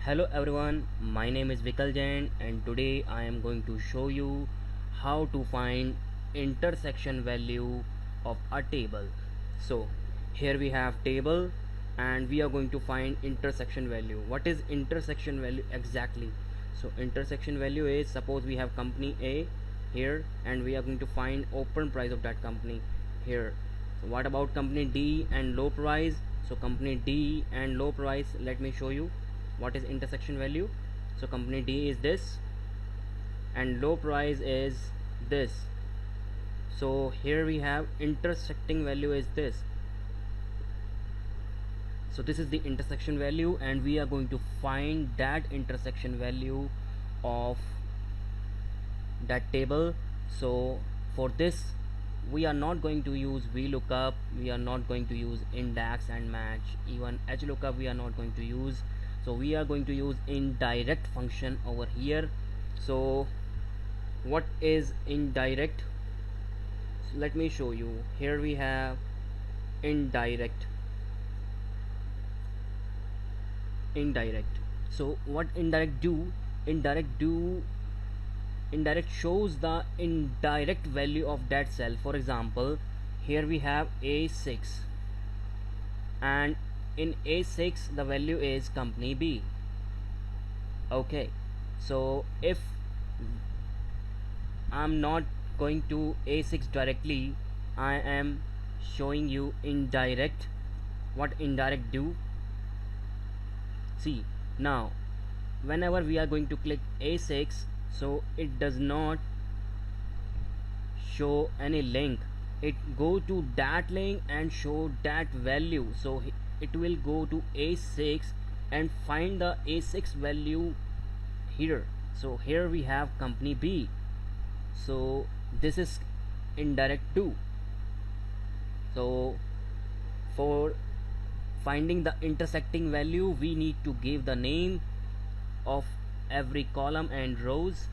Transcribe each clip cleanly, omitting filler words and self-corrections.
Hello everyone, my name is Vikal Jain and today I am going to show you how to find intersection value of a table. So here we have table and we are going to find intersection value. What is intersection value exactly? So intersection value is, suppose we have company A here and we are going to find open price of that company here. So what about company D and low price? So company D and low price, let me show you what is intersection value. So company D is this and low price is this. So here we have intersecting value is this. So this is the intersection value and we are going to find that intersection value of that table. So for this we are not going to use VLOOKUP, we are not going to use index and match, even HLOOKUP we are not going to use. So we are going to use indirect function over here. So what is indirect? So let me show you. Here we have indirect. So what indirect do? Indirect shows the indirect value of that cell. For example, here we have A6 and in A6 the value is company B. Okay, so if I'm not going to A6 directly, I am showing you indirect. What indirect do? See, now whenever we are going to click A6, so it does not show any link, it go to that link and show that value. So it will go to A6 and find the A6 value here. So here we have company B. So this is indirect too. So for finding the intersecting value, we need to give the name of every column and rows.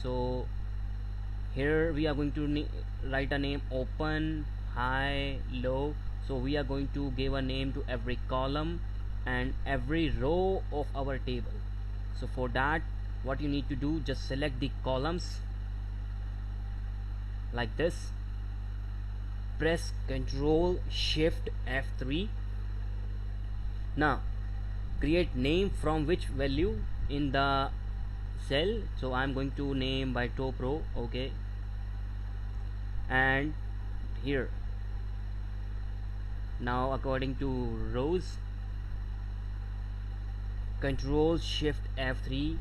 So here we are going to write a name: open, high, low. So we are going to give a name to every column and every row of our table. So for that, what you need to do, just select the columns like this, press Ctrl Shift F3. Now create name from which value in the cell. So I'm going to name by top row. Okay, and here now according to rows, Ctrl Shift F3,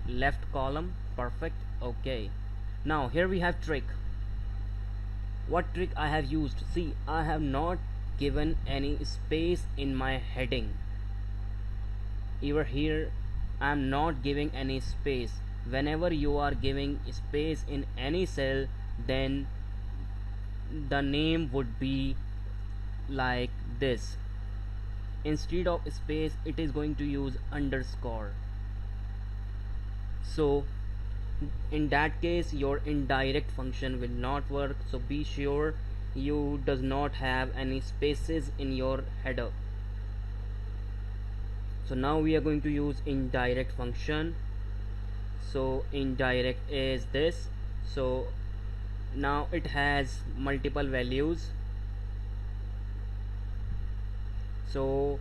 left column, perfect. Okay, now here we have trick. What trick I have used? See, I have not given any space in my heading. Over here I am not giving any space. Whenever you are giving space in any cell, then the name would be like this. Instead of space, it is going to use underscore. So in that case your indirect function will not work. So be sure you does not have any spaces in your header. So now we are going to use indirect function. So indirect is this. So now it has multiple values. So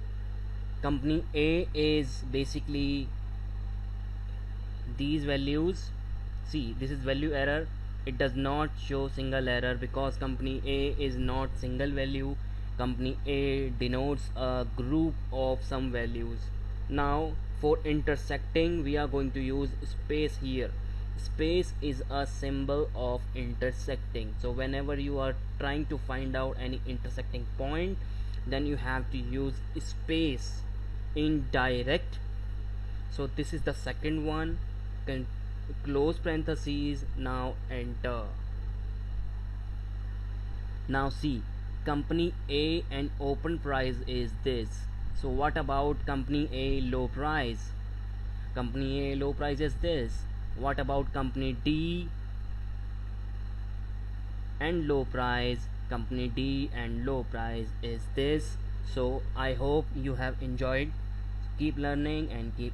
company A is basically these values. See, this is value error. It does not show single error because company A is not single value. Company A denotes a group of some values. Now for intersecting, we are going to use space here. Space is a symbol of intersecting. So whenever you are trying to find out any intersecting point, then you have to use space. Indirect. So this is the second one. Close parentheses, now enter. Now see, company A and open price is this. So what about company A low price? Company A low price is this. What about company D and low price? Company D and low price is this. So I hope you have enjoyed. Keep learning and keep